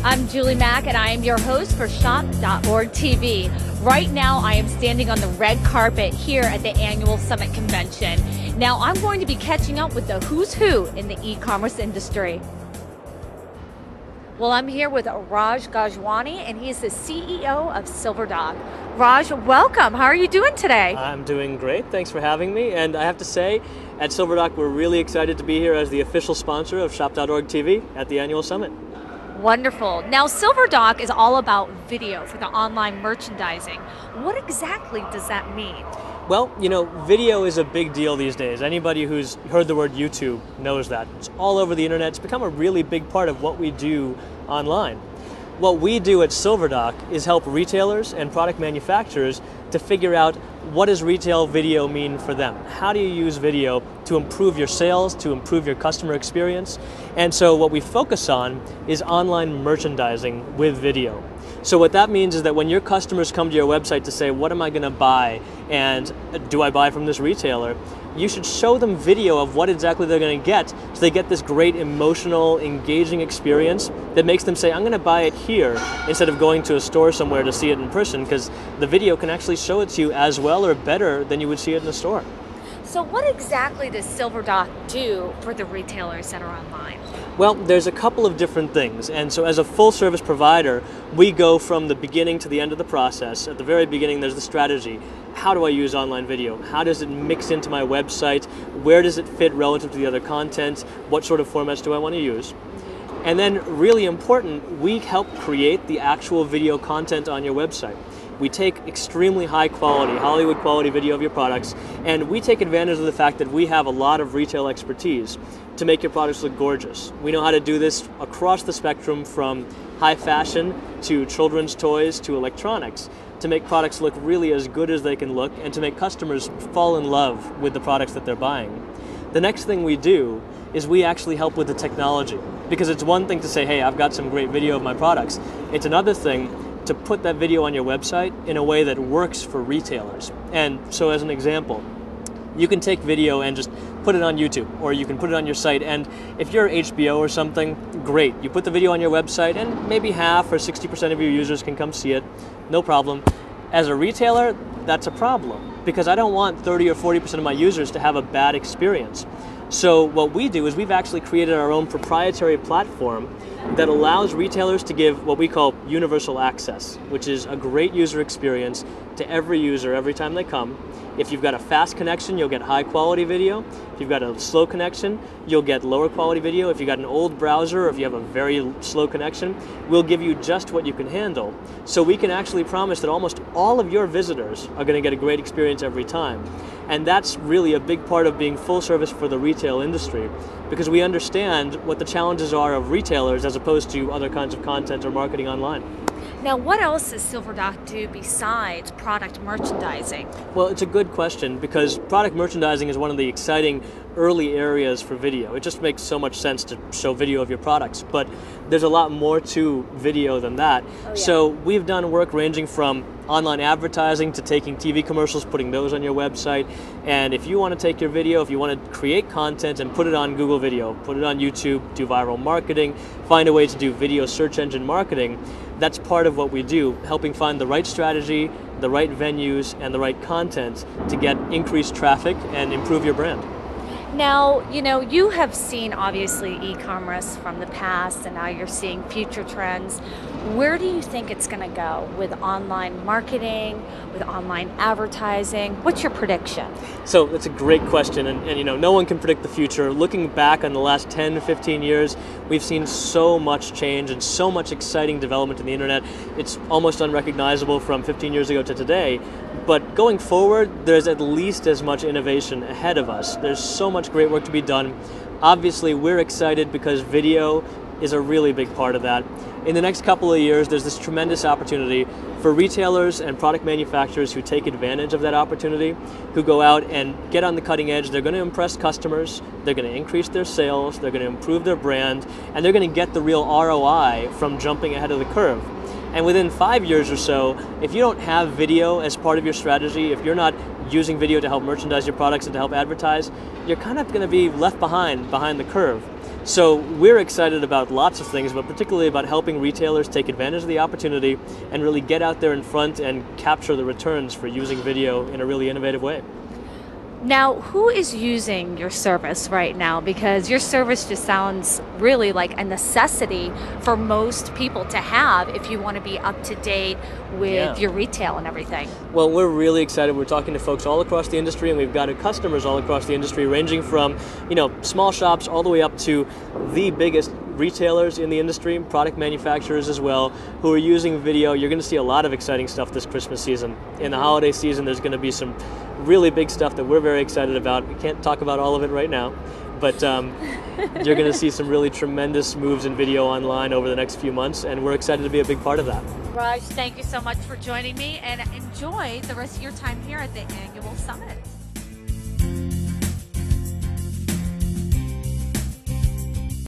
I'm Julie Mack, and I am your host for Shop.org TV. Right now, I am standing on the red carpet here at the annual Summit Convention. Now, I'm going to be catching up with the who's who in the e-commerce industry. Well, I'm here with Raj Gajwani, and he is the CEO of SilverDock. Raj, welcome. How are you doing today? I'm doing great. Thanks for having me. And I have to say, at SilverDock, we're really excited to be here as the official sponsor of Shop.org TV at the annual summit. Wonderful. Now, SilverDock is all about video for the online merchandising. What exactly does that mean? Well, you know, video is a big deal these days. Anybody who's heard the word YouTube knows that. It's all over the internet. It's become a really big part of what we do online. What we do at SilverDock is help retailers and product manufacturers to figure out what does retail video mean for them. How do you use video to improve your sales, to improve your customer experience? And so what we focus on is online merchandising with video. So what that means is that when your customers come to your website to say, what am I going to buy, and do I buy from this retailer, you should show them video of what exactly they're going to get, so they get this great emotional, engaging experience that makes them say, I'm going to buy it here, instead of going to a store somewhere to see it in person, because the video can actually show it to you as well or better than you would see it in a store. So what exactly does SilverDock do for the retailers that are online? Well, there's a couple of different things, and so as a full service provider, we go from the beginning to the end of the process. At the very beginning, there's the strategy. How do I use online video? How does it mix into my website? Where does it fit relative to the other content? What sort of formats do I want to use? And then, really important, we help create the actual video content on your website. We take extremely high quality, Hollywood quality video of your products, and we take advantage of the fact that we have a lot of retail expertise to make your products look gorgeous. We know how to do this across the spectrum, from high fashion to children's toys to electronics, to make products look really as good as they can look and to make customers fall in love with the products that they're buying. The next thing we do is we actually help with the technology, because it's one thing to say, hey, I've got some great video of my products. It's another thing to put that video on your website in a way that works for retailers. And so as an example, you can take video and just put it on YouTube, or you can put it on your site, and if you're HBO or something, great. You put the video on your website and maybe half or 60% of your users can come see it, no problem. As a retailer, that's a problem, because I don't want 30 or 40% of my users to have a bad experience. So what we do is we've actually created our own proprietary platform that allows retailers to give what we call universal access, which is a great user experience to every user every time they come. If you've got a fast connection, you'll get high quality video. If you've got a slow connection, you'll get lower quality video. If you've got an old browser, or if you have a very slow connection, we'll give you just what you can handle. So we can actually promise that almost all of your visitors are going to get a great experience every time. And that's really a big part of being full service for the retail industry, because we understand what the challenges are of retailers as opposed to other kinds of content or marketing online. Now, what else does SilverDock do besides product merchandising? Well, it's a good question, because product merchandising is one of the exciting early areas for video. It just makes so much sense to show video of your products, but there's a lot more to video than that. Oh, yeah. So we've done work ranging from online advertising to taking TV commercials, putting those on your website. And if you want to take your video, if you want to create content and put it on Google Video, put it on YouTube, do viral marketing, find a way to do video search engine marketing, that's part of what we do, helping find the right strategy, the right venues, and the right content to get increased traffic and improve your brand. Now, you know, you have seen obviously e-commerce from the past, and now you're seeing future trends. Where do you think it's going to go with online marketing, with online advertising? What's your prediction? So that's a great question, and you know, no one can predict the future. Looking back on the last 10 to 15 years, we've seen so much change and so much exciting development in the internet. It's almost unrecognizable from 15 years ago to today. But going forward, there's at least as much innovation ahead of us. There's so much great work to be done. Obviously, we're excited because video is a really big part of that. In the next couple of years, there's this tremendous opportunity for retailers and product manufacturers who take advantage of that opportunity, who go out and get on the cutting edge. They're going to impress customers, they're going to increase their sales, they're going to improve their brand, and they're going to get the real ROI from jumping ahead of the curve. And within 5 years or so, if you don't have video as part of your strategy, if you're not using video to help merchandise your products and to help advertise, you're kind of going to be left behind the curve. So we're excited about lots of things, but particularly about helping retailers take advantage of the opportunity and really get out there in front and capture the returns for using video in a really innovative way. Now, who is using your service right now? Because your service just sounds really like a necessity for most people to have if you want to be up to date with your retail and everything. Well, we're really excited. We're talking to folks all across the industry, and we've got customers all across the industry, ranging from, small shops all the way up to the biggest retailers in the industry, product manufacturers as well, who are using video. You're going to see a lot of exciting stuff this Christmas season. In the holiday season, there's going to be some really big stuff that we're very excited about. We can't talk about all of it right now, but you're going to see some really tremendous moves in video online over the next few months, and we're excited to be a big part of that. Raj, thank you so much for joining me, and enjoy the rest of your time here at the annual summit.